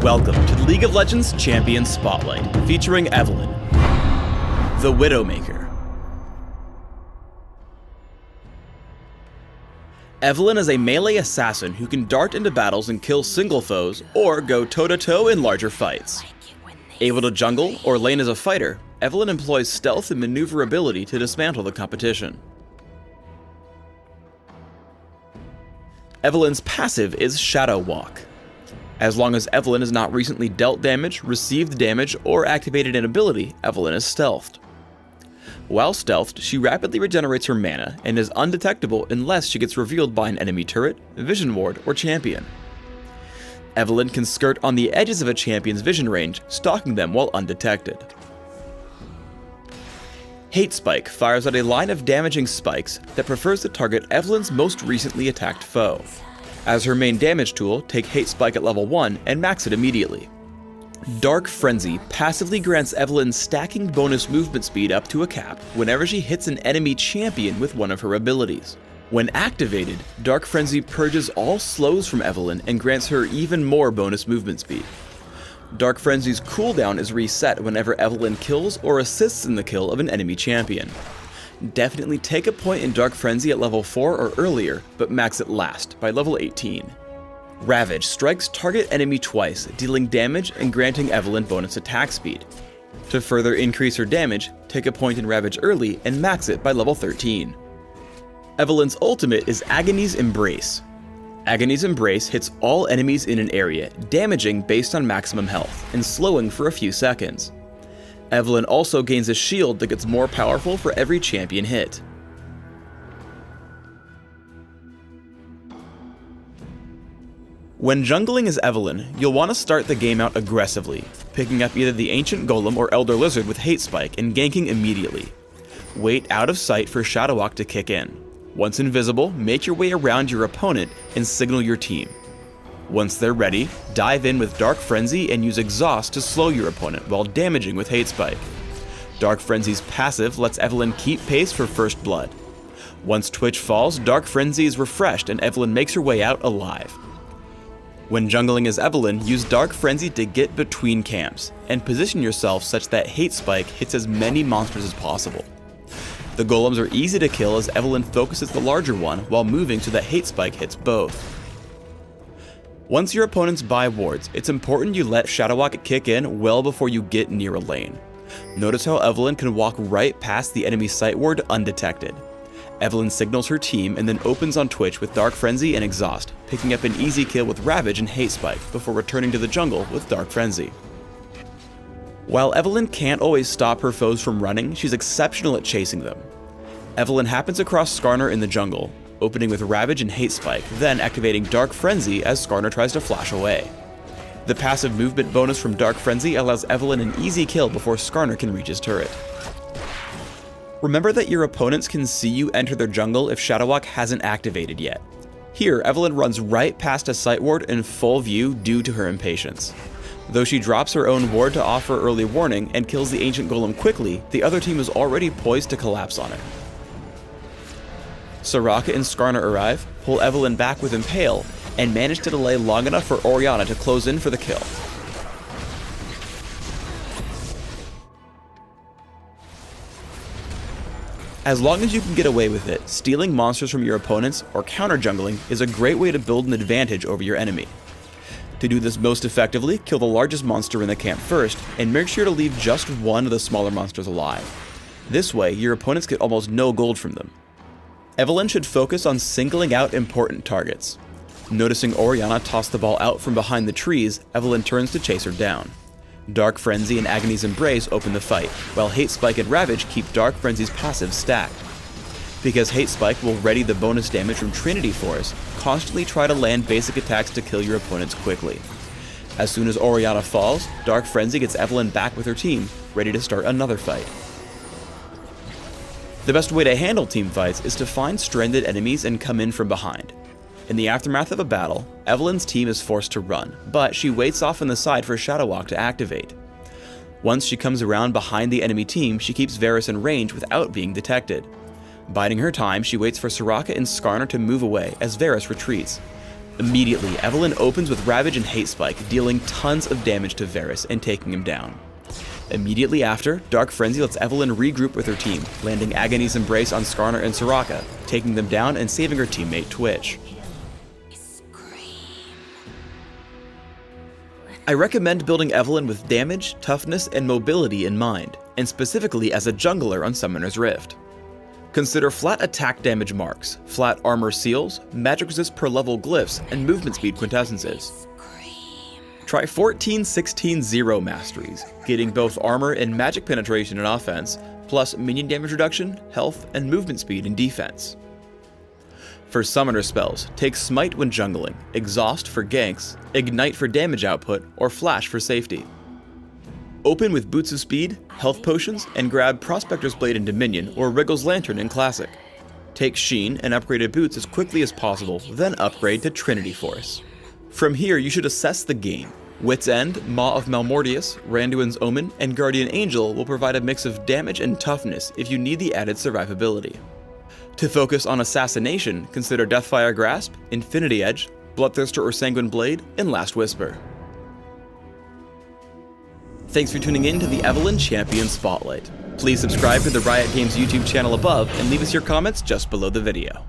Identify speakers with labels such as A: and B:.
A: Welcome to the League of Legends Champion Spotlight, featuring Evelynn, the Widowmaker. Evelynn is a melee assassin who can dart into battles and kill single foes, or go toe-to-toe in larger fights. Able to jungle or lane as a fighter, Evelynn employs stealth and maneuverability to dismantle the competition. Evelynn's passive is Shadow Walk. As long as Evelynn has not recently dealt damage, received damage, or activated an ability, Evelynn is stealthed. While stealthed, she rapidly regenerates her mana and is undetectable unless she gets revealed by an enemy turret, vision ward, or champion. Evelynn can skirt on the edges of a champion's vision range, stalking them while undetected. Hate Spike fires out a line of damaging spikes that prefers to target Evelynn's most recently attacked foe. As her main damage tool, take Hate Spike at level 1 and max it immediately. Dark Frenzy passively grants Evelynn stacking bonus movement speed up to a cap whenever she hits an enemy champion with one of her abilities. When activated, Dark Frenzy purges all slows from Evelynn and grants her even more bonus movement speed. Dark Frenzy's cooldown is reset whenever Evelynn kills or assists in the kill of an enemy champion. Definitely take a point in Dark Frenzy at level 4 or earlier, but max it last, by level 18. Ravage strikes target enemy twice, dealing damage and granting Evelynn bonus attack speed. To further increase her damage, take a point in Ravage early and max it by level 13. Evelynn's ultimate is Agony's Embrace. Agony's Embrace hits all enemies in an area, damaging based on maximum health, and slowing for a few seconds. Evelynn also gains a shield that gets more powerful for every champion hit. When jungling as Evelynn, you'll want to start the game out aggressively, picking up either the Ancient Golem or Elder Lizard with Hate Spike and ganking immediately. Wait out of sight for Shadow Walk to kick in. Once invisible, make your way around your opponent and signal your team. Once they're ready, dive in with Dark Frenzy and use Exhaust to slow your opponent while damaging with Hate Spike. Dark Frenzy's passive lets Evelynn keep pace for first blood. Once Twitch falls, Dark Frenzy is refreshed and Evelynn makes her way out alive. When jungling as Evelynn, use Dark Frenzy to get between camps, and position yourself such that Hate Spike hits as many monsters as possible. The golems are easy to kill as Evelynn focuses the larger one while moving so that Hate Spike hits both. Once your opponents buy wards, it's important you let Shadow Walk kick in well before you get near a lane. Notice how Evelynn can walk right past the enemy sight ward undetected. Evelynn signals her team and then opens on Twitch with Dark Frenzy and Exhaust, picking up an easy kill with Ravage and Hate Spike before returning to the jungle with Dark Frenzy. While Evelynn can't always stop her foes from running, she's exceptional at chasing them. Evelynn happens across Skarner in the jungle, opening with Ravage and Hate Spike, then activating Dark Frenzy as Skarner tries to flash away. The passive movement bonus from Dark Frenzy allows Evelynn an easy kill before Skarner can reach his turret. Remember that your opponents can see you enter their jungle if Shadow Walk hasn't activated yet. Here, Evelynn runs right past a sight ward in full view due to her impatience. Though she drops her own ward to offer early warning and kills the Ancient Golem quickly, the other team is already poised to collapse on it. Soraka and Skarner arrive, pull Evelynn back with Impale, and manage to delay long enough for Orianna to close in for the kill. As long as you can get away with it, stealing monsters from your opponents or counter-jungling is a great way to build an advantage over your enemy. To do this most effectively, kill the largest monster in the camp first, and make sure to leave just one of the smaller monsters alive. This way, your opponents get almost no gold from them. Evelynn should focus on singling out important targets. Noticing Orianna toss the ball out from behind the trees, Evelynn turns to chase her down. Dark Frenzy and Agony's Embrace open the fight, while Hate Spike and Ravage keep Dark Frenzy's passive stacked. Because Hate Spike will ready the bonus damage from Trinity Force, constantly try to land basic attacks to kill your opponents quickly. As soon as Orianna falls, Dark Frenzy gets Evelynn back with her team, ready to start another fight. The best way to handle team fights is to find stranded enemies and come in from behind. In the aftermath of a battle, Evelynn's team is forced to run, but she waits off on the side for Shadow Walk to activate. Once she comes around behind the enemy team, she keeps Varus in range without being detected. Biding her time, she waits for Soraka and Skarner to move away as Varus retreats. Immediately, Evelynn opens with Ravage and Hate Spike, dealing tons of damage to Varus and taking him down. Immediately after, Dark Frenzy lets Evelynn regroup with her team, landing Agony's Embrace on Skarner and Soraka, taking them down and saving her teammate Twitch. I recommend building Evelynn with damage, toughness, and mobility in mind, and specifically as a jungler on Summoner's Rift. Consider flat attack damage marks, flat armor seals, magic resist per level glyphs, and movement speed quintessences. Try 14-16-0 masteries, getting both armor and magic penetration and offense, plus minion damage reduction, health, and movement speed and defense. For summoner spells, take Smite when jungling, Exhaust for ganks, Ignite for damage output, or Flash for safety. Open with Boots of Speed, health potions, and grab Prospector's Blade in Dominion or Wriggle's Lantern in Classic. Take Sheen and upgraded boots as quickly as possible, then upgrade to Trinity Force. From here, you should assess the game. Wit's End, Maw of Malmortius, Randuin's Omen, and Guardian Angel will provide a mix of damage and toughness if you need the added survivability. To focus on assassination, consider Deathfire Grasp, Infinity Edge, Bloodthirster or Sanguine Blade, and Last Whisper. Thanks for tuning in to the Evelynn Champion Spotlight. Please subscribe to the Riot Games YouTube channel above and leave us your comments just below the video.